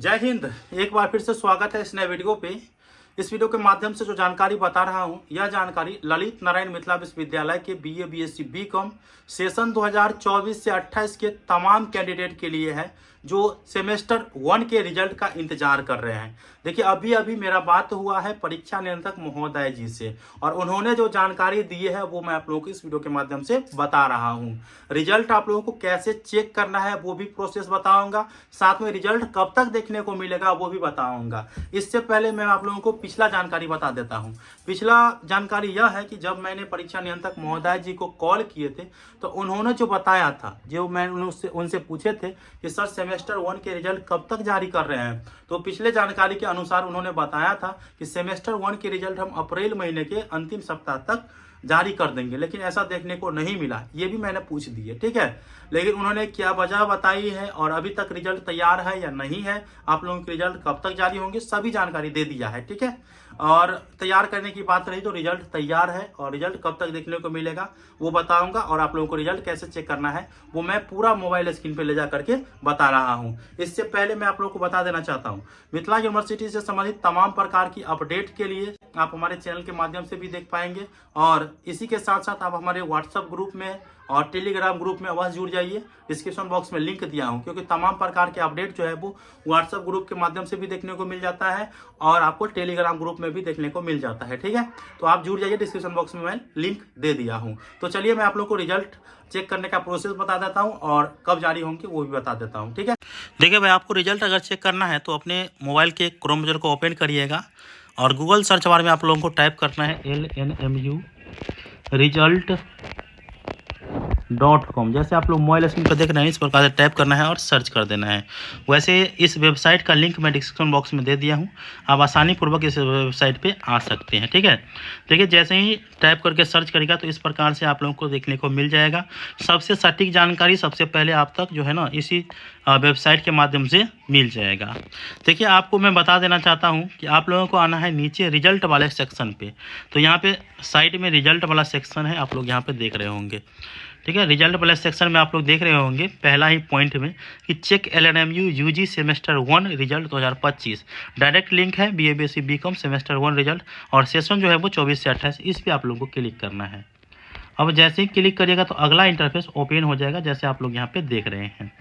जय हिंद। एक बार फिर से स्वागत है इस नए वीडियो पे। इस वीडियो के माध्यम से जो जानकारी बता रहा हूं, यह जानकारी ललित नारायण मिथिला विश्वविद्यालय के बीए, बीएससी, बीकॉम सेशन 2024 से 28 के तमाम कैंडिडेट के लिए है जो सेमेस्टर 1 के रिजल्ट का इंतजार कर रहे हैं। देखिए, अभी अभी मेरा बात हुआ है परीक्षा नियंत्रक महोदय जी से और उन्होंने जो जानकारी दी है वो मैं आप लोगों को इस वीडियो के माध्यम से बता रहा हूं। रिजल्ट आप लोगों को कैसे चेक करना है वो भी प्रोसेस बताऊंगा, साथ में रिजल्ट कब तक देखने को मिलेगा वो भी बताऊंगा। इससे पहले मैं आप लोगों को पिछला जानकारी बता देता हूं। पिछला जानकारी यह है कि जब मैंने परीक्षा नियंत्रक महोदय जी को कॉल किए थे तो उन्होंने जो बताया था, जो मैंने उनसे पूछे थे कि सर सेमेस्टर 1 के रिजल्ट कब तक जारी कर रहे हैं, तो पिछले जानकारी के अनुसार उन्होंने बताया था कि सेमेस्टर 1 के रिजल्ट हम अप्रैल महीने के अंतिम सप्ताह तक जारी कर देंगे, लेकिन ऐसा देखने को नहीं मिला। ये भी मैंने पूछ दिए, ठीक है। लेकिन उन्होंने क्या वजह बताई है और अभी तक रिजल्ट तैयार है या नहीं है, आप लोगों के रिजल्ट कब तक जारी होंगे, सभी जानकारी दे दिया है, ठीक है। और तैयार करने की बात रही तो रिजल्ट तैयार है और रिजल्ट कब तक देखने को मिलेगा वो बताऊंगा, और आप लोगों को रिजल्ट कैसे चेक करना है वो मैं पूरा मोबाइल स्क्रीन पे ले जा करके बता रहा हूं। इससे पहले मैं आप लोगों को बता देना चाहता हूं, मिथिला यूनिवर्सिटी से संबंधित तमाम प्रकार की अपडेट के लिए आप हमारे चैनल के माध्यम से भी देख पाएंगे, और इसी के साथ साथ आप हमारे व्हाट्सएप ग्रुप में और टेलीग्राम ग्रुप में अवश्य जुड़ जाइए। डिस्क्रिप्शन बॉक्स में लिंक दिया हूं, क्योंकि तमाम प्रकार के अपडेट जो है वो व्हाट्सएप ग्रुप के माध्यम से भी देखने को मिल जाता है और आपको टेलीग्राम ग्रुप में भी देखने को मिल जाता है, ठीक है। तो आप जुड़ जाइए, डिस्क्रिप्शन बॉक्स में मैं लिंक दे दिया हूँ। तो चलिए मैं आप लोग को रिजल्ट चेक करने का प्रोसेस बता देता हूँ और कब जारी होंगे वो भी बता देता हूँ, ठीक है। देखिए भाई, आपको रिजल्ट अगर चेक करना है तो अपने मोबाइल के क्रोम ब्राउज़र को ओपन करिएगा और गूगल सर्च बार में आप लोगों को टाइप करना है LNMU result.com। जैसे आप लोग मोबाइल स्क्रीन पर देख रहे हैं इस प्रकार से टाइप करना है और सर्च कर देना है। वैसे इस वेबसाइट का लिंक मैं डिस्क्रिप्शन बॉक्स में दे दिया हूं, आप आसानी पूर्वक इस वेबसाइट पे आ सकते हैं, ठीक है। देखिए, जैसे ही टाइप करके सर्च करेगा तो इस प्रकार से आप लोगों को देखने को मिल जाएगा। सबसे सटीक जानकारी सबसे पहले आप तक जो है ना इसी वेबसाइट के माध्यम से मिल जाएगा। देखिए, आपको मैं बता देना चाहता हूँ कि आप लोगों को आना है नीचे रिजल्ट वाले सेक्शन पे। तो यहाँ पे साइड में रिजल्ट वाला सेक्शन है, आप लोग यहाँ पे देख रहे होंगे, ठीक है। रिजल्ट वाले सेक्शन में आप लोग देख रहे होंगे पहला ही पॉइंट में कि check LNMU UG semester 1 result 2025, direct link है BA, BSc, BCom semester 1 result, और सेशन जो है वो 24 से 28, इस पर आप लोगों को क्लिक करना है। अब जैसे ही क्लिक करिएगा तो अगला इंटरफेस ओपन हो जाएगा, जैसे आप लोग यहाँ पे देख रहे हैं।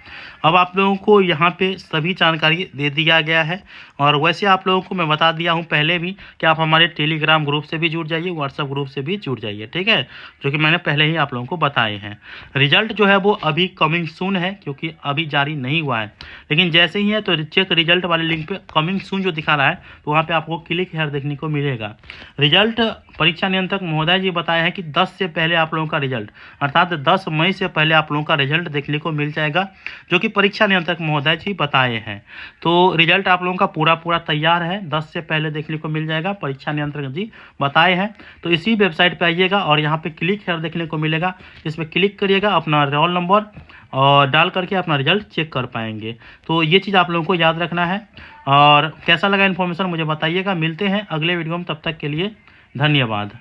अब आप लोगों को यहाँ पे सभी जानकारी दे दिया गया है, और वैसे आप लोगों को मैं बता दिया हूँ पहले भी कि आप हमारे टेलीग्राम ग्रुप से भी जुड़ जाइए, व्हाट्सएप ग्रुप से भी जुड़ जाइए, ठीक है, जो कि मैंने पहले ही आप लोगों को बताए हैं। रिजल्ट जो है वो अभी कमिंग सून है, क्योंकि अभी जारी नहीं हुआ है, लेकिन जैसे ही है तो चेक रिजल्ट वाले लिंक पे कमिंग सून जो दिखा रहा है तो वहाँ पे आपको क्लिक हेयर देखने को मिलेगा। रिजल्ट परीक्षा नियंत्रक महोदय जी बताए हैं कि 10 से पहले आप लोगों का रिजल्ट, अर्थात 10 मई से पहले आप लोगों का रिजल्ट देखने को मिल जाएगा, जो कि परीक्षा नियंत्रक महोदय जी बताए हैं। तो रिजल्ट आप लोगों का पूरा तैयार है, 10 से पहले देखने को मिल जाएगा, परीक्षा नियंत्रक जी बताए हैं। तो इसी वेबसाइट पे आइएगा और यहाँ पे क्लिक हेयर देखने को मिलेगा, इस पर क्लिक करिएगा, अपना रोल नंबर और डाल करके अपना रिजल्ट चेक कर पाएंगे। तो ये चीज़ आप लोगों को याद रखना है। और कैसा लगा इन्फॉर्मेशन मुझे बताइएगा। मिलते हैं अगले वीडियो में, तब तक के लिए धन्यवाद।